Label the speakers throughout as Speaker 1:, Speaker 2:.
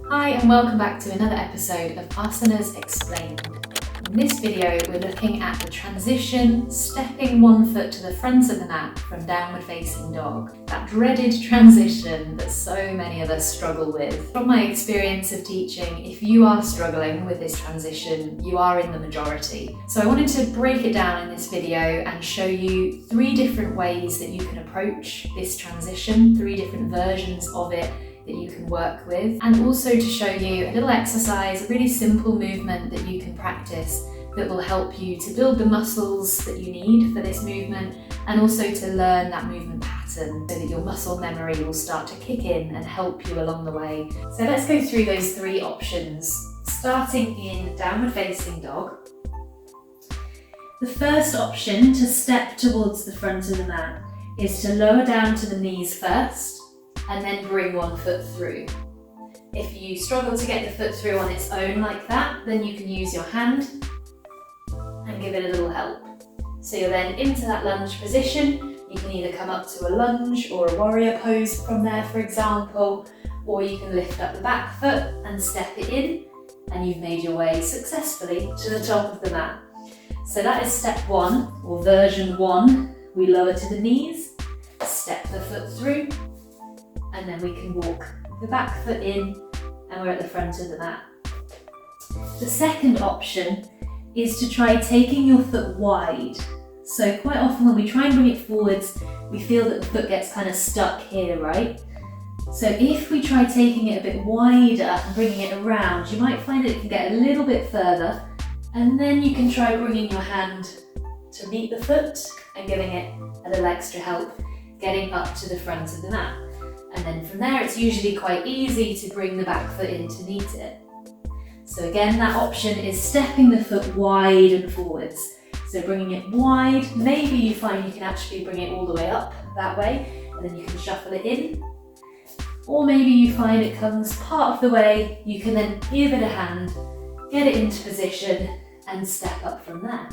Speaker 1: Hi and welcome back to another episode of Asanas Explained. In this video we're looking at the transition, stepping one foot to the front of the mat from downward facing dog. That dreaded transition that so many of us struggle with. From my experience of teaching, if you are struggling with this transition, you are in the majority. So I wanted to break it down in this video and show you 3 different ways that you can approach this transition, 3 different versions of it that you can work with, and also to show you a little exercise, a really simple movement that you can practice that will help you to build the muscles that you need for this movement, and also to learn that movement pattern so that your muscle memory will start to kick in and help you along the way. So let's go through those 3 options, starting in downward facing dog. The first option, to step towards the front of the mat, is to lower down to the knees first and then bring one foot through. If you struggle to get the foot through on its own like that, then you can use your hand and give it a little help. So you're then into that lunge position. You can either come up to a lunge or a warrior pose from there, for example, or you can lift up the back foot and step it in, and you've made your way successfully to the top of the mat. So that is step 1, or version 1. We lower to the knees, step the foot through, and then we can walk the back foot in and we're at the front of the mat. The second option is to try taking your foot wide. So quite often when we try and bring it forwards, we feel that the foot gets kind of stuck here, right? So if we try taking it a bit wider and bringing it around, you might find that it can get a little bit further, and then you can try bringing your hand to meet the foot and giving it a little extra help getting up to the front of the mat. And then from there, it's usually quite easy to bring the back foot in to meet it. So again, that option is stepping the foot wide and forwards. So bringing it wide, maybe you find you can actually bring it all the way up that way, and then you can shuffle it in. Or maybe you find it comes part of the way, you can then give it a hand, get it into position, and step up from there.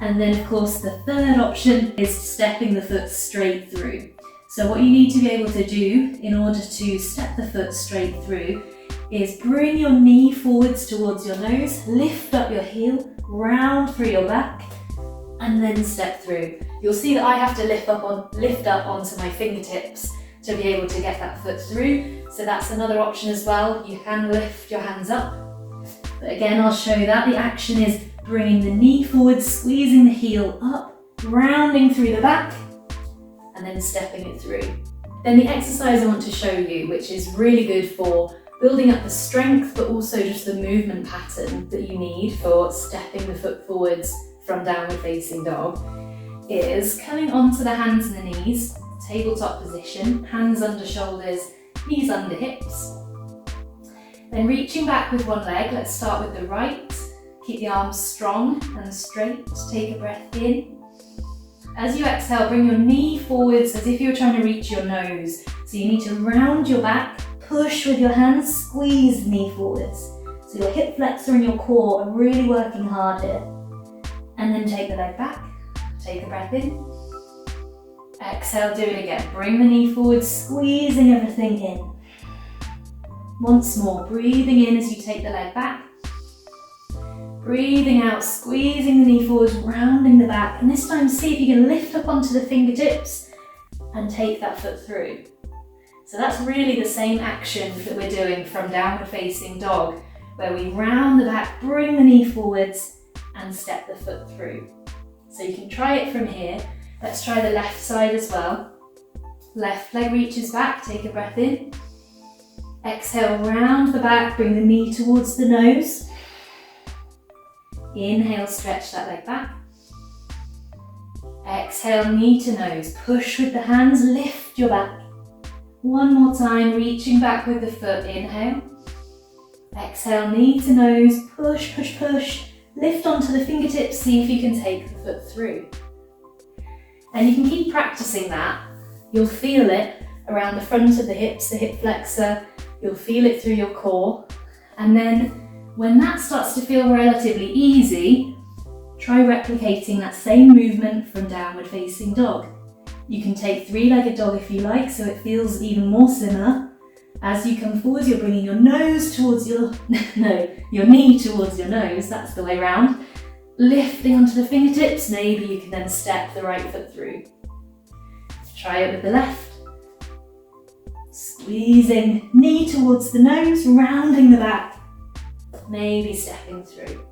Speaker 1: And then of course the third option is stepping the foot straight through. So what you need to be able to do in order to step the foot straight through is bring your knee forwards towards your nose, lift up your heel, round through your back, and then step through. You'll see that I have to lift up onto my fingertips to be able to get that foot through. So that's another option as well. You can lift your hands up. But again, I'll show you that. The action is bringing the knee forward, squeezing the heel up, rounding through the back, and then stepping it through. Then the exercise I want to show you, which is really good for building up the strength, but also just the movement pattern that you need for stepping the foot forwards from downward facing dog, is coming onto the hands and the knees, tabletop position, hands under shoulders, knees under hips. Then reaching back with one leg, let's start with the right. Keep the arms strong and straight, take a breath in. As you exhale, bring your knee forwards as if you're trying to reach your nose. So you need to round your back, push with your hands, squeeze the knee forwards. So your hip flexor and your core are really working hard here. And then take the leg back, take a breath in. Exhale, do it again. Bring the knee forward, squeezing everything in. Once more, breathing in as you take the leg back. Breathing out, squeezing the knee forward, rounding the back, and this time see if you can lift up onto the fingertips and take that foot through. So that's really the same action that we're doing from downward facing dog, where we round the back, bring the knee forwards, and step the foot through. So you can try it from here. Let's try the left side as well. Left leg reaches back, take a breath in. Exhale, round the back, bring the knee towards the nose. Inhale, stretch that leg back. Exhale, knee to nose. Push with the hands, lift your back. One more time, reaching back with the foot. Inhale. Exhale, knee to nose. Push, push, push. Lift onto the fingertips, see if you can take the foot through. And you can keep practicing that. You'll feel it around the front of the hips, the hip flexor. You'll feel it through your core. And then when that starts to feel relatively easy, try replicating that same movement from downward facing dog. You can take 3-legged dog if you like, so it feels even more similar, As you come forward, you're bringing your nose towards your knee towards your nose, that's the way round. Lifting onto the fingertips, maybe you can then step the right foot through. Try it with the left. Squeezing knee towards the nose, rounding the back, maybe stepping through.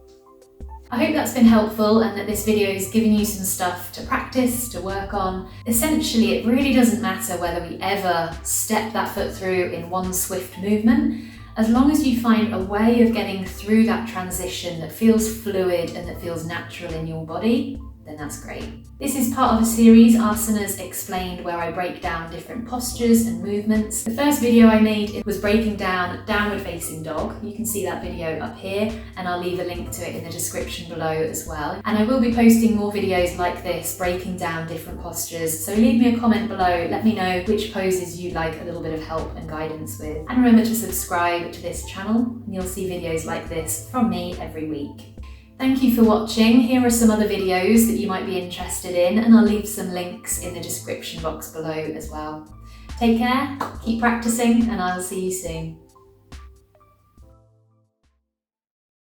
Speaker 1: I hope that's been helpful and that this video has given you some stuff to practice, to work on. Essentially, it really doesn't matter whether we ever step that foot through in one swift movement. As long as you find a way of getting through that transition that feels fluid and that feels natural in your body, then that's great. This is part of a series, Asanas Explained, where I break down different postures and movements. The first video I made was breaking down downward facing dog. You can see that video up here, and I'll leave a link to it in the description below as well. And I will be posting more videos like this, breaking down different postures. So leave me a comment below, let me know which poses you'd like a little bit of help and guidance with. And remember to subscribe to this channel, and you'll see videos like this from me every week. Thank you for watching. Here are some other videos that you might be interested in, and I'll leave some links in the description box below as well. Take care, keep practicing, and I'll see you soon.